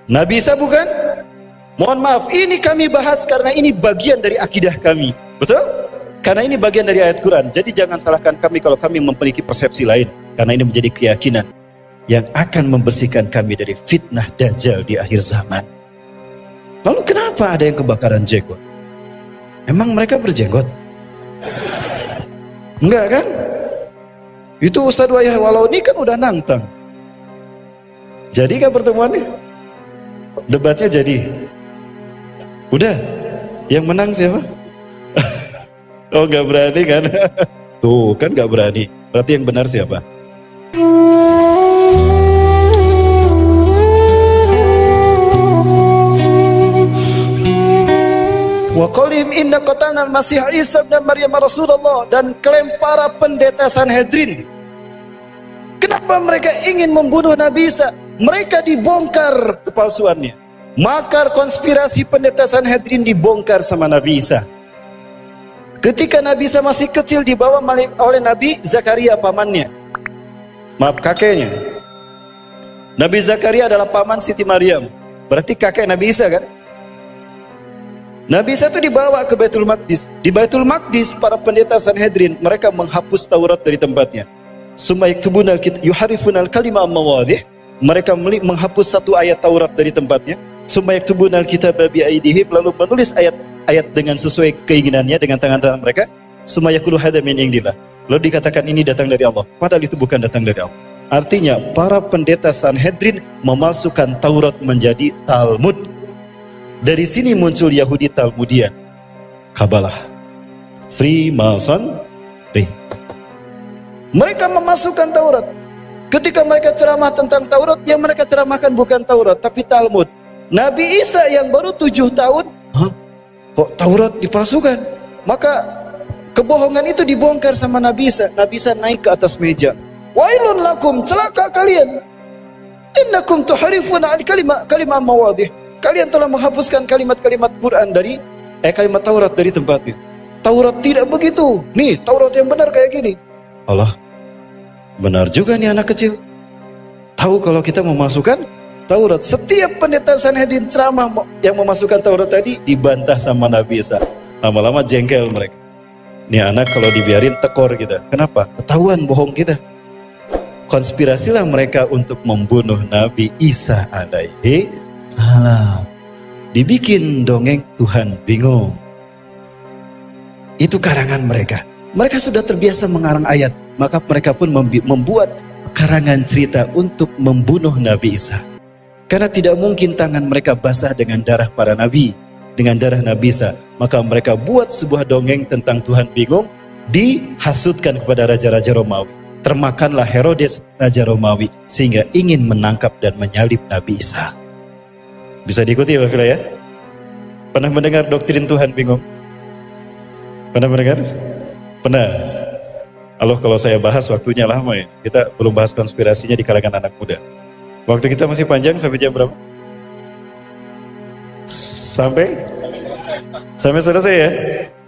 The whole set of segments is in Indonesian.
Nabi Isa bukan? Mohon maaf, ini kami bahas karena ini bagian dari akidah kami. Betul? Karena ini bagian dari ayat Quran. Jadi jangan salahkan kami kalau kami memiliki persepsi lain. Karena ini menjadi keyakinan yang akan membersihkan kami dari fitnah Dajjal di akhir zaman. Lalu kenapa ada yang kebakaran jenggot? Emang mereka berjenggot? Enggak kan? Itu Ustadz Wahyawalaw ini kan udah nantang. Jadi kan pertemuannya? Debatnya jadi? Udah? Yang menang siapa? Oh nggak berani kan? Tuh kan nggak berani. Berarti yang benar siapa? Wa qalim inna qatalna al-Masih Isa ibn Maryam Rasulullah, dan klaim para pendeta Sanhedrin. Kenapa mereka ingin membunuh Nabi Isa? Mereka dibongkar kepalsuannya. Makar konspirasi pendeta Sanhedrin dibongkar sama Nabi Isa. Ketika Nabi Isa masih kecil dibawa oleh Nabi Zakaria pamannya. Maaf, kakeknya. Nabi Zakaria adalah paman Siti Maryam. Berarti kakek Nabi Isa kan? Nabi Isa itu dibawa ke Baitul Maqdis. Di Baitul Maqdis para pendeta Sanhedrin mereka menghapus Taurat dari tempatnya. Summa yaktubuna yuharifunal kalima mawadih. Mereka menghapus satu ayat Taurat dari tempatnya. Summa yaktubuna alkitaba bi aydihim, lalu menulis ayat-ayat dengan sesuai keinginannya dengan tangan-tangan mereka. Summa yaqulu hadza min indillah. Lalu dikatakan ini datang dari Allah, padahal itu bukan datang dari Allah. Artinya para pendeta Sanhedrin memalsukan Taurat menjadi Talmud. Dari sini muncul Yahudi Talmudian, Kabalah, Freemason. Mereka memasukkan Taurat. Ketika mereka ceramah tentang Taurat, yang mereka ceramahkan bukan Taurat tapi Talmud. Nabi Isa yang baru 7 tahun, kok Taurat dipalsukan? Maka kebohongan itu dibongkar sama Nabi Isa. Nabi Isa naik ke atas meja. Wailun lakum, celaka kalian. Innakum tuharifuna al-kalimah mawadih. Kalian telah menghapuskan kalimat-kalimat Quran dari kalimat Taurat dari tempatnya. Taurat tidak begitu. Nih, Taurat yang benar kayak gini. Allah, benar juga nih anak kecil. Tahu kalau kita memasukkan Taurat. Setiap pendeta Sanhedrin ceramah yang memasukkan Taurat tadi dibantah sama Nabi Isa. Lama-lama jengkel mereka. Nih anak kalau dibiarin tekor kita. Kenapa? Ketahuan bohong kita. Konspirasilah mereka untuk membunuh Nabi Isa alaihi salam. Dibikin dongeng Tuhan bingung. Itu karangan mereka. Mereka sudah terbiasa mengarang ayat. Maka mereka pun membuat karangan cerita untuk membunuh Nabi Isa. Karena tidak mungkin tangan mereka basah dengan darah para nabi, dengan darah Nabi Isa. Maka mereka buat sebuah dongeng tentang Tuhan bingung, dihasutkan kepada raja-raja Romawi. Termakanlah Herodes, raja Romawi, sehingga ingin menangkap dan menyalib Nabi Isa. Bisa diikuti ya Pak Fila ya? Pernah mendengar doktrin Tuhan bingung? Pernah mendengar? Pernah. Kalau saya bahas waktunya lama ya. Kita belum bahas konspirasinya di kalangan anak muda. Waktu kita masih panjang sampai jam berapa? Sampai selesai ya?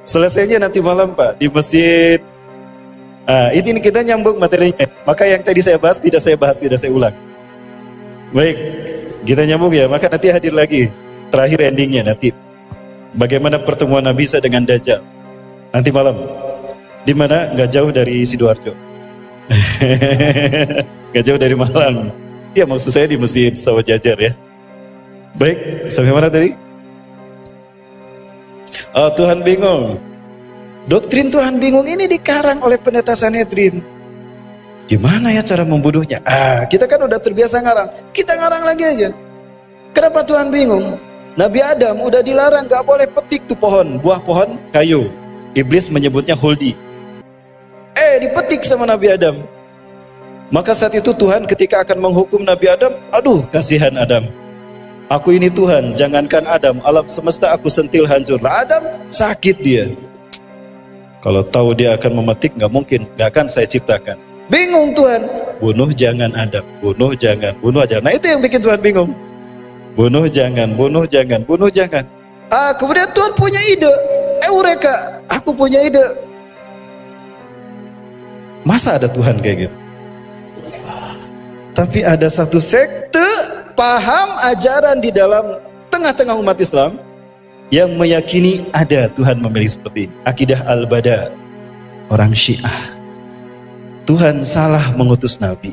Selesainya nanti malam Pak, di masjid. Ini kita nyambung materinya. Maka yang tadi saya bahas, tidak saya ulang. Baik, kita nyambung ya. Maka nanti hadir lagi. Terakhir endingnya nanti. Bagaimana pertemuan Nabi Isa dengan Dajjal. Nanti malam. Di mana? Nggak jauh dari Sidoarjo. Nggak jauh dari Malang. Ya maksud saya di Masjid Sawah Jajar ya. Baik, sampai mana tadi? Tuhan bingung. Doktrin Tuhan bingung ini dikarang oleh pendeta Sanhedrin. Gimana ya cara membunuhnya? Kita kan udah terbiasa ngarang. Kita ngarang lagi aja. Kenapa Tuhan bingung? Nabi Adam udah dilarang gak boleh petik tuh pohon, buah pohon kayu. Iblis menyebutnya huldi. Dipetik sama Nabi Adam. Maka saat itu Tuhan ketika akan menghukum Nabi Adam, aduh kasihan Adam. Aku ini Tuhan, jangankan Adam, alam semesta aku sentil hancur. Lah Adam sakit dia. Kalau tahu dia akan memetik, nggak mungkin, nggak akan saya ciptakan. Bingung Tuhan, bunuh jangan Adam, bunuh jangan, bunuh aja. Nah itu yang bikin Tuhan bingung. Bunuh jangan, bunuh jangan, bunuh jangan. Kemudian Tuhan punya ide, eureka, aku punya ide. Masa ada Tuhan kayak gitu? Tapi ada satu sekte paham ajaran di dalam tengah-tengah umat Islam yang meyakini ada Tuhan memilih seperti ini. Akidah Al-Bada, orang Syiah. Tuhan salah mengutus Nabi.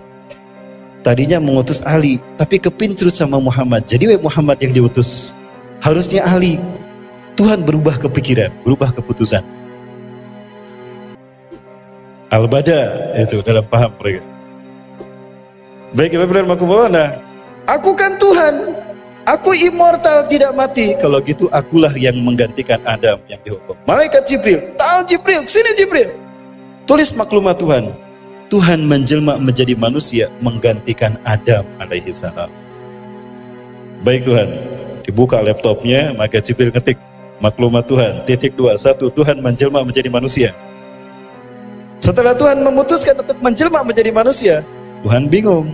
Tadinya mengutus Ali, tapi kepincut sama Muhammad. Jadi Muhammad yang diutus. Harusnya Ali. Tuhan berubah kepikiran, berubah keputusan. Al-Bada itu dalam paham mereka. Baik, nah, aku kan Tuhan, aku immortal, tidak mati. Kalau gitu akulah yang menggantikan Adam yang dihukum. Malaikat Jibril, ta'al Jibril, sini Jibril. Tulis maklumat Tuhan. Tuhan menjelma menjadi manusia menggantikan Adam alaihi salam. Baik Tuhan, dibuka laptopnya, maka Jibril ngetik maklumat Tuhan, .21, Tuhan menjelma menjadi manusia. Setelah Tuhan memutuskan untuk menjelma menjadi manusia, Tuhan bingung.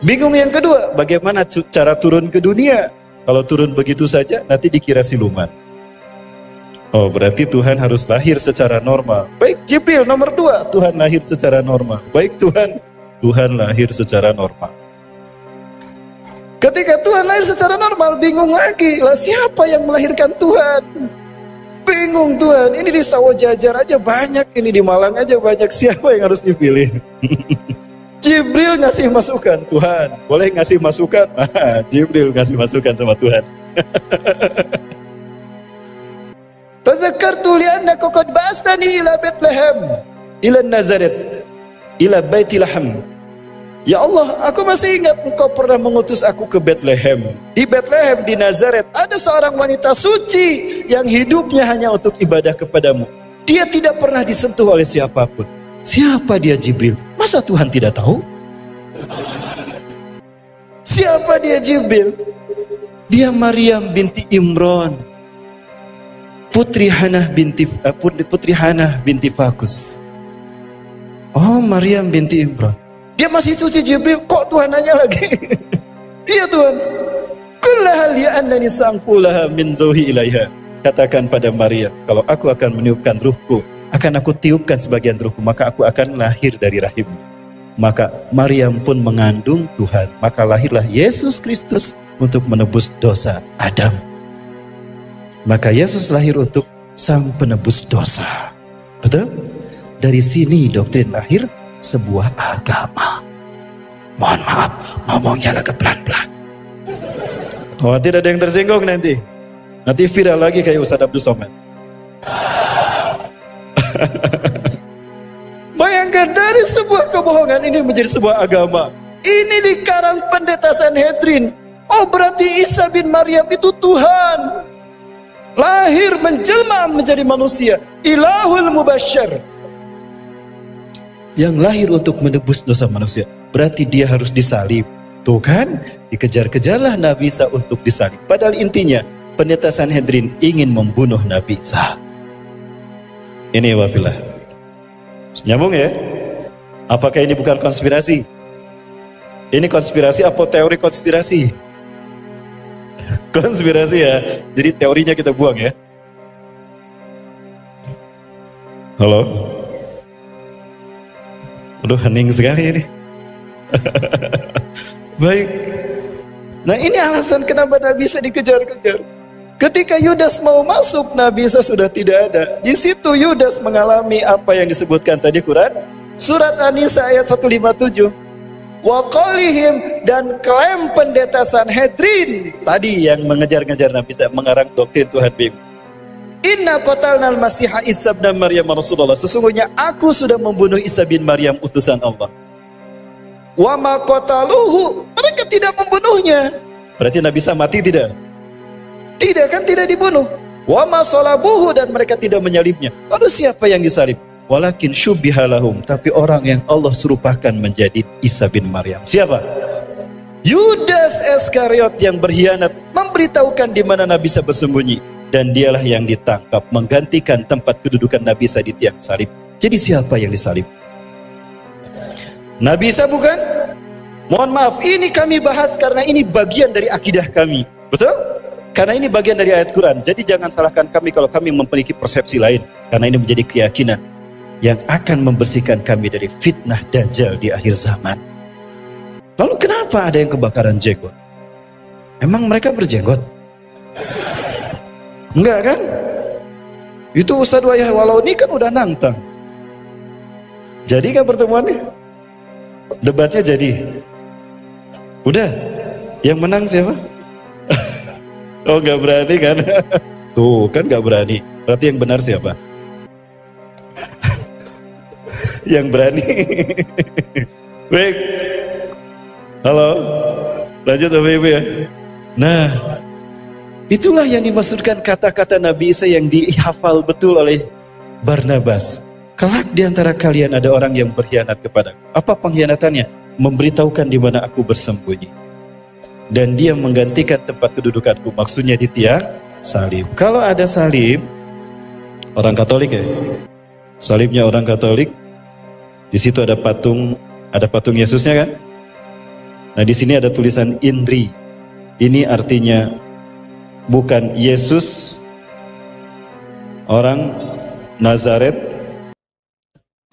Bingung yang kedua, bagaimana cara turun ke dunia? Kalau turun begitu saja, nanti dikira siluman. Oh, berarti Tuhan harus lahir secara normal. Baik, Jibril nomor 2, Tuhan lahir secara normal. Baik Tuhan, Tuhan lahir secara normal. Ketika Tuhan lahir secara normal, bingung lagi. Lah siapa yang melahirkan Tuhan? Bingung Tuhan, ini di Sawah Jajar aja banyak, ini di Malang aja banyak. Siapa yang harus dipilih? Jibril ngasih masukan, Tuhan boleh ngasih masukan? Jibril ngasih masukan sama Tuhan. Tazakkartu li'annaka qad ba'atsani ila Bethlehem, ila Nazaret, ila Baitilaham. Ya Allah, aku masih ingat engkau pernah mengutus aku ke Bethlehem. Di Bethlehem, di Nazaret, ada seorang wanita suci yang hidupnya hanya untuk ibadah kepadamu. Dia tidak pernah disentuh oleh siapapun. Siapa dia Jibril? Masa Tuhan tidak tahu? Siapa dia Jibril? Dia Maryam binti Imran, putri Hanah binti Fakus. Oh, Maryam binti Imran. Dia masih suci Jibril, kok Tuhan nanya lagi? Iya Tuhan. Kullaha li'annani sangkulaha min ruhi ilaiha. Katakan pada Maryam, kalau aku akan meniupkan ruhku, akan aku tiupkan sebagian ruhku, maka aku akan lahir dari rahimnya. Maka Maryam pun mengandung Tuhan, maka lahirlah Yesus Kristus untuk menebus dosa Adam. Maka Yesus lahir untuk sang penebus dosa. Betul? Dari sini doktrin lahir sebuah agama. Mohon maaf, ngomongnya agak pelan-pelan. Oh, tidak ada yang tersinggung nanti. Nanti viral lagi kayak Ustadz Abdul Somad. Bayangkan dari sebuah kebohongan ini menjadi sebuah agama. Ini dikarang pendeta Sanhedrin. Oh, berarti Isa bin Maryam itu Tuhan. Lahir menjelma menjadi manusia. Ilahul Mubasysyar. Yang lahir untuk menebus dosa manusia. Berarti dia harus disalib. Tuh kan, dikejar-kejarlah Nabi Isa untuk disalib. Padahal intinya, pendeta Sanhedrin ingin membunuh Nabi Isa. Ini wafilah. Nyambung ya? Apakah ini bukan konspirasi? Ini konspirasi apa teori konspirasi? Konspirasi ya. Jadi teorinya kita buang ya. Halo? Aduh, hening sekali ini. Baik. Nah, ini alasan kenapa Nabi Isa dikejar-kejar. Ketika Yudas mau masuk, Nabi Isa sudah tidak ada. Di situ Yudas mengalami apa yang disebutkan tadi Quran. Surat An-Nisa ayat 157. Wa qalihim, dan klaim pendeta Sanhedrin tadi yang mengejar-ngejar Nabi Isa, mengarang doktrin Tuhan bingung. Inna qatalnal masiha Isa bin Maryam Rasulullah. Sesungguhnya aku sudah membunuh Isa bin Maryam utusan Allah. Wa ma qataluhu, mereka tidak membunuhnya. Berarti Nabi Isa mati tidak? Tidak kan, tidak dibunuh. Wa ma salabuhu, dan mereka tidak menyalibnya. Lalu siapa yang disalib? Walakin syubbiha lahum, tapi orang yang Allah serupakan menjadi Isa bin Maryam. Siapa? Yudas Iskariot yang berkhianat, memberitahukan di mana Nabi Isa bersembunyi, dan dialah yang ditangkap menggantikan tempat kedudukan Nabi Isa di tiang salib. Jadi siapa yang disalib? Nabi Isa bukan? Mohon maaf, ini kami bahas karena ini bagian dari akidah kami. Betul? Karena ini bagian dari ayat Quran. Jadi jangan salahkan kami kalau kami memiliki persepsi lain, karena ini menjadi keyakinan yang akan membersihkan kami dari fitnah Dajjal di akhir zaman. Lalu kenapa ada yang kebakaran jenggot? Emang mereka berjenggot? Enggak kan? Itu Ustadz Wahyawalaudi kan udah nantang. Jadi kan pertemuannya? Debatnya jadi? Udah? Yang menang siapa? Oh nggak berani kan? Tuh kan nggak berani. Berarti yang benar siapa? Yang berani. Baik. Halo. Lanjut Bapak Ibu ya. Nah, itulah yang dimaksudkan kata-kata Nabi Isa yang dihafal betul oleh Barnabas. Kelak di antara kalian ada orang yang berkhianat kepadaku. Apa pengkhianatannya? Memberitahukan di mana aku bersembunyi. Dan dia menggantikan tempat kedudukanku. Maksudnya di tiang salib. Kalau ada salib, orang Katolik ya. Salibnya orang Katolik. Di situ ada patung Yesusnya kan? Nah di sini ada tulisan Indri. Ini artinya bukan Yesus orang Nazaret,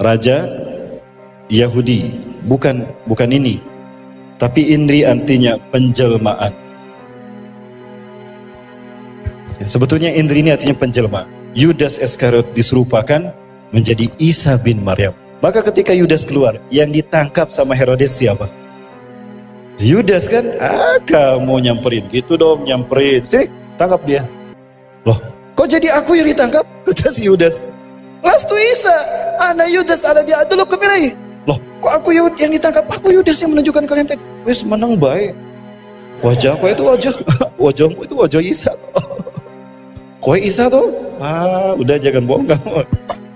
raja Yahudi, bukan ini. Tapi Indri artinya penjelmaan. Ya, sebetulnya Indri ini artinya penjelma. Yudas Iskariot diserupakan menjadi Isa bin Maryam. Maka ketika Yudas keluar, yang ditangkap sama Herodes siapa? Yudas kan? Kamu nyamperin, gitu dong nyamperin. Sini, tangkap dia. Loh, kok jadi aku yang ditangkap? Kata si Yudas. Lastu Isa, anak Yudas ada dia dulu kemirai. Loh, kok aku yang ditangkap? Aku Yudas yang menunjukkan kalian tadi. Wis menang baik. Wajahku itu wajahmu itu wajah Isa. Kau Isa tuh? Udah jangan bohong kamu.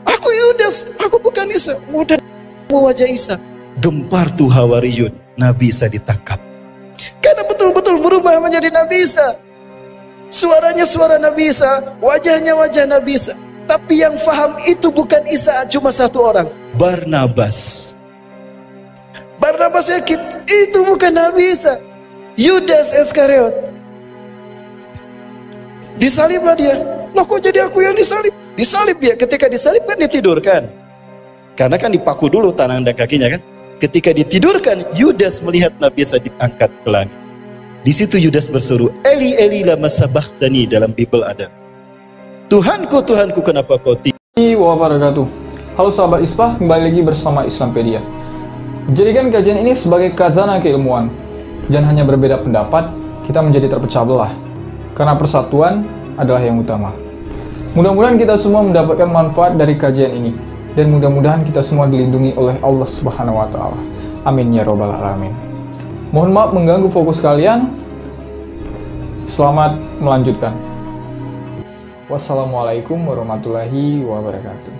Aku Yudas, aku bukan Isa. Udah wajah Isa. Gempar tuh Hawariyun, Nabi Isa ditangkap. Karena betul-betul berubah menjadi Nabi Isa. Suaranya suara Nabi Isa, wajahnya wajah Nabi Isa. Tapi yang faham itu bukan Isa, cuma satu orang, Barnabas. Barnabas yakin itu bukan Nabi Isa, Yudas Iskariot. Disaliblah dia. Loh kok jadi aku yang disalib? Disalib dia. Ketika disalib kan ditidurkan. Karena kan dipaku dulu tangan dan kakinya kan. Ketika ditidurkan, Yudas melihat Nabi Isa diangkat ke langit. Di situ Yudas berseru, Eli Eli lama sabachthani, dalam Bible ada. Tuhanku, Tuhanku, kenapa kau wabarakatuh. Halo sahabat Isfah, kembali lagi bersama Islampedia. Jadikan kajian ini sebagai khazanah keilmuan. Jangan hanya berbeda pendapat, kita menjadi terpecah belah. Karena persatuan adalah yang utama. Mudah-mudahan kita semua mendapatkan manfaat dari kajian ini. Dan mudah-mudahan kita semua dilindungi oleh Allah Subhanahu wa Ta'ala. Amin ya Rabbal Alamin. Mohon maaf mengganggu fokus kalian. Selamat melanjutkan. Wassalamualaikum warahmatullahi wabarakatuh.